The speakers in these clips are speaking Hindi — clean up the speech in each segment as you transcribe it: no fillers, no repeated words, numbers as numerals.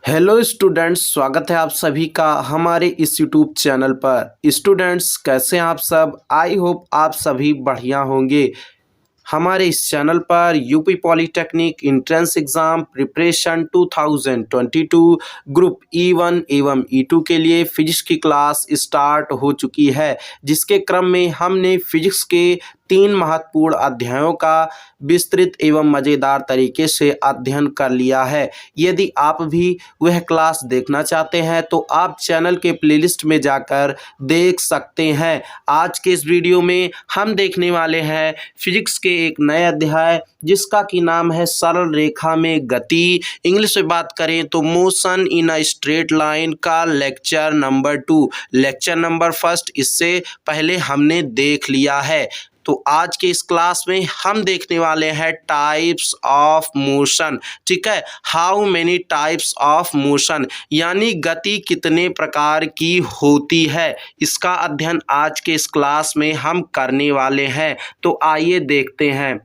हेलो स्टूडेंट्स, स्वागत है आप सभी का हमारे इस यूट्यूब चैनल पर। स्टूडेंट्स, कैसे हैं आप सब? आई होप आप सभी बढ़िया होंगे। हमारे इस चैनल पर UP polytechnic entrance exam preparation 2022 group E1 एवं E2 के लिए फिजिक्स की क्लास स्टार्ट हो चुकी है, जिसके क्रम में हमने फिजिक्स के 3 महत्वपूर्ण अध्यायों का विस्तृत एवं मज़ेदार तरीके से अध्ययन कर लिया है। यदि आप भी वह क्लास देखना चाहते हैं तो आप चैनल के प्लेलिस्ट में जाकर देख सकते हैं। आज के इस वीडियो में हम देखने वाले हैं फिजिक्स के एक नए अध्याय, जिसका की नाम है सरल रेखा में गति। इंग्लिश में बात करें तो motion in a straight line का लेक्चर नंबर 2, लेक्चर नंबर 1 इससे पहले हमने देख लिया है। तो आज के इस क्लास में हम देखने वाले हैं टाइप्स ऑफ मोशन। ठीक है, how many types of motion, यानी गति कितने प्रकार की होती है, इसका अध्ययन आज के इस क्लास में हम करने वाले हैं। तो आइए देखते हैं।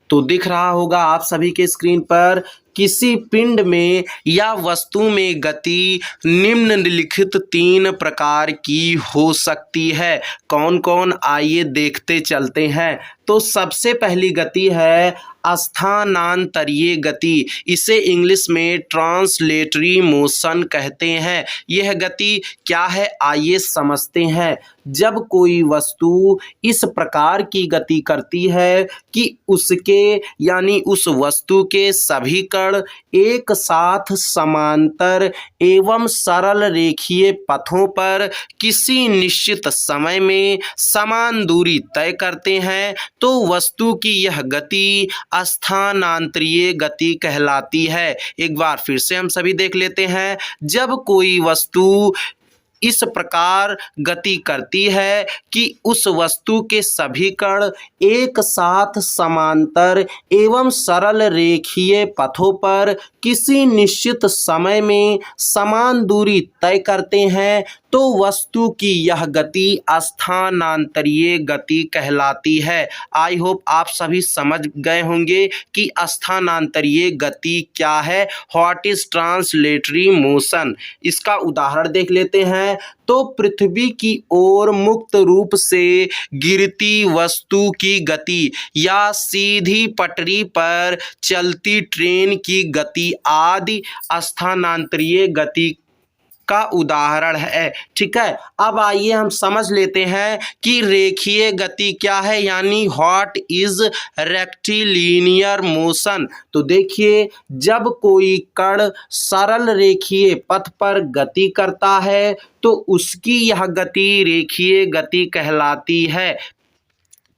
तो दिख रहा होगा आप सभी के स्क्रीन पर, किसी पिंड में या वस्तु में गति निम्नलिखित 3 प्रकार की हो सकती है। कौन कौन, आइए देखते चलते हैं। तो सबसे पहली गति है स्थानांतरीय गति। इसे इंग्लिश में ट्रांसलेटरी मोशन कहते हैं। यह गति क्या है, आइए समझते हैं। जब कोई वस्तु इस प्रकार की गति करती है कि उसके यानी उस वस्तु के सभी कण एक साथ समांतर एवं सरल रेखीय पथों पर किसी निश्चित समय में समान दूरी तय करते हैं, तो वस्तु की यह गति स्थानांतरीय गति कहलाती है। एक बार फिर से हम सभी देख लेते हैं। जब कोई वस्तु इस प्रकार गति करती है कि उस वस्तु के सभी कण एक साथ समांतर एवं सरल रेखीय पथों पर किसी निश्चित समय में समान दूरी तय करते हैं, तो वस्तु की यह गति स्थानांतरीय गति कहलाती है। आई होप आप सभी समझ गए होंगे कि स्थानांतरीय गति क्या है, व्हाट इज ट्रांसलेटरी मोशन। इसका उदाहरण देख लेते हैं। तो पृथ्वी की ओर मुक्त रूप से गिरती वस्तु की गति या सीधी पटरी पर चलती ट्रेन की गति आदि स्थानांतरीय गति का उदाहरण है। ठीक है, अब आइए हम समझ लेते हैं कि रेखीय गति क्या है, यानी व्हाट इज रेक्टिलिनियर मोशन। तो देखिए, जब कोई कण सरल रेखीय पथ पर गति करता है तो उसकी यह गति रेखीय गति कहलाती है।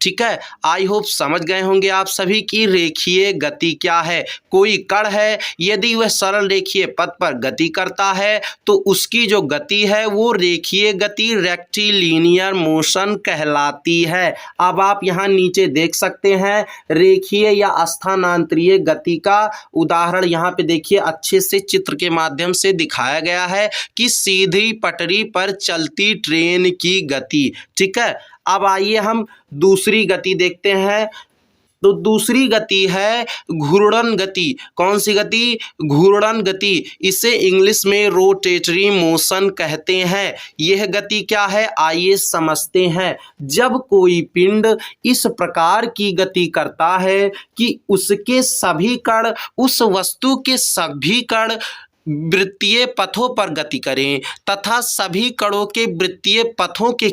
ठीक है, आई होप समझ गए होंगे आप सभी की रेखीय गति क्या है। कोई कण है, यदि वह सरल रेखीय पथ पर गति करता है तो उसकी जो गति है वो रेखीय गति रेक्टिलिनियर मोशन कहलाती है। अब आप यहाँ नीचे देख सकते हैं रेखीय या स्थानांतरीय गति का उदाहरण। यहाँ पे देखिए, अच्छे से चित्र के माध्यम से दिखाया गया है कि सीधी पटरी पर चलती ट्रेन की गति। ठीक है, अब आइए हम दूसरी गति देखते हैं। तो दूसरी गति है घूर्णन गति। कौन सी गति? घूर्णन गति। इसे इंग्लिश में रोटेटरी मोशन कहते हैं। यह गति क्या है, आइए समझते हैं। जब कोई पिंड इस प्रकार की गति करता है कि उसके सभी कण उस वस्तु के सभी कण वृत्तीय पथों पर गति करें तथा सभी कणों के वृत्तीय पथों के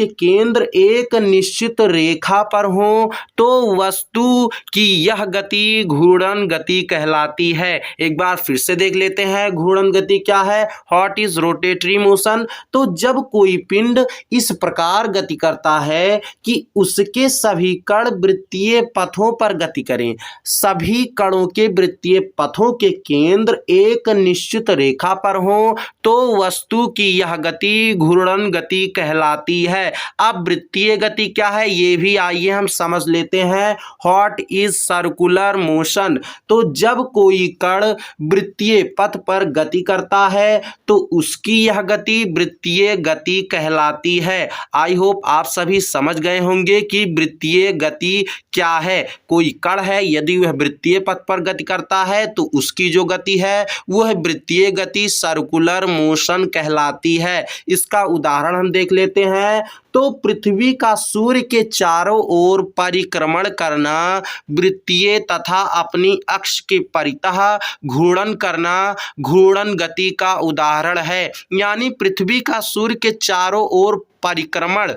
केंद्र एक निश्चित रेखा पर हों, तो वस्तु की यह गति घूर्णन गति कहलाती है। एक बार फिर से देख लेते हैं घूर्णन गति क्या है, व्हाट इज रोटेटरी मोशन। तो जब कोई पिंड इस प्रकार गति करता है कि उसके सभी कण वृत्तीय पथों पर गति करें, सभी कणों के वृत्तीय पथों के केंद्र एक निश्चित रेखा पर हों तो वस्तु की यह गति घूर्णन गति कहलाती है। अब वृत्तीय गति क्या है ये भी आइए हम समझ लेते हैं। What is circular motion? तो जब कोई कण वृत्तीय पथ पर गति करता है तो उसकी यह गति वृत्तीय गति कहलाती है। आई होप आप सभी समझ गए होंगे कि वृत्तीय गति क्या है। कोई कण है यदि वह वृत्तीय पथ पर गति करता है तो उसकी जो गति है वह वृत्तीय गति सर्कुलर मोशन कहलाती है। इसका उदाहरण हम देख लेते हैं। तो पृथ्वी का सूर्य के चारों ओर परिक्रमण करना वृत्तीय तथा अपनी अक्ष के परितः घूर्णन करना घूर्णन गति का उदाहरण है। यानी पृथ्वी का सूर्य के चारों ओर परिक्रमण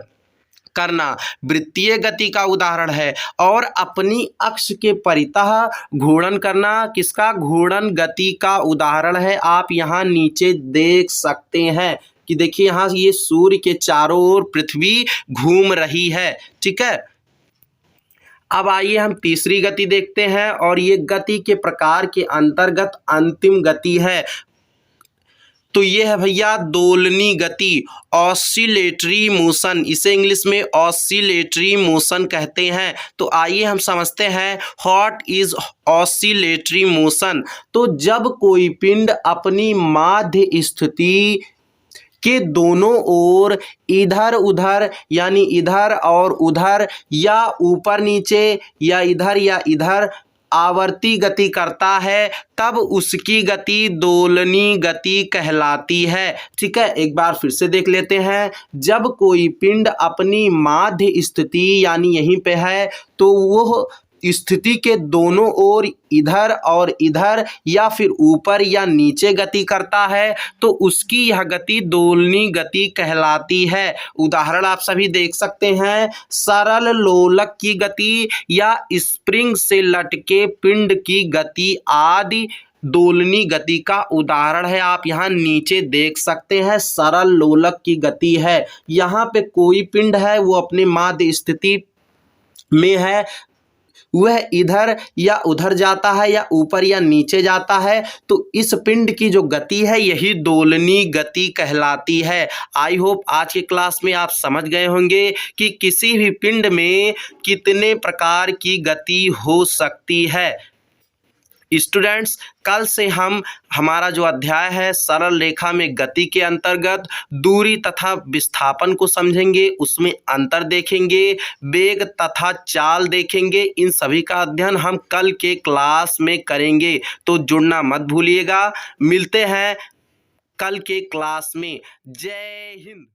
करना वृत्तीय गति का उदाहरण है और अपनी अक्ष के परितः घूर्णन करना किसका? घूर्णन गति का उदाहरण है। आप यहाँ नीचे देख सकते हैं कि देखिए यहाँ ये सूर्य के चारों ओर पृथ्वी घूम रही है। ठीक है, अब आइए हम तीसरी गति देखते हैं और ये गति के प्रकार के अंतर्गत अंतिम गति है। तो ये है भैया दोलनी गति, ऑसिलेटरी मोशन। इसे इंग्लिश में ऑसिलेटरी मोशन कहते हैं। तो आइए हम समझते हैं व्हाट इज ऑसिलेटरी मोशन। तो जब कोई पिंड अपनी माध्य स्थिति के दोनों ओर इधर उधर यानी इधर और उधर या ऊपर नीचे या इधर आवर्ती गति करता है तब उसकी गति दोलनी गति कहलाती है। ठीक है, एक बार फिर से देख लेते हैं। जब कोई पिंड अपनी माध्य स्थिति यानी यहीं पे है तो वह स्थिति के दोनों ओर इधर और इधर या फिर ऊपर या नीचे गति करता है तो उसकी यह गति दोलनी गति कहलाती है। उदाहरण आप सभी देख सकते हैं। सरल लोलक की गति या स्प्रिंग से लटके पिंड की गति आदि दोलनी गति का उदाहरण है। आप यहाँ नीचे देख सकते हैं सरल लोलक की गति है। यहाँ पे कोई पिंड है वो अपने माध्य स्थिति में है, वह इधर या उधर जाता है या ऊपर या नीचे जाता है तो इस पिंड की जो गति है यही दोलनी गति कहलाती है। आई होप आज के क्लास में आप समझ गए होंगे कि किसी भी पिंड में कितने प्रकार की गति हो सकती है। स्टूडेंट्स, कल से हम हमारा जो अध्याय है सरल रेखा में गति के अंतर्गत दूरी तथा विस्थापन को समझेंगे, उसमें अंतर देखेंगे, वेग तथा चाल देखेंगे। इन सभी का अध्ययन हम कल के क्लास में करेंगे, तो जुड़ना मत भूलिएगा। मिलते हैं कल के क्लास में। जय हिंद।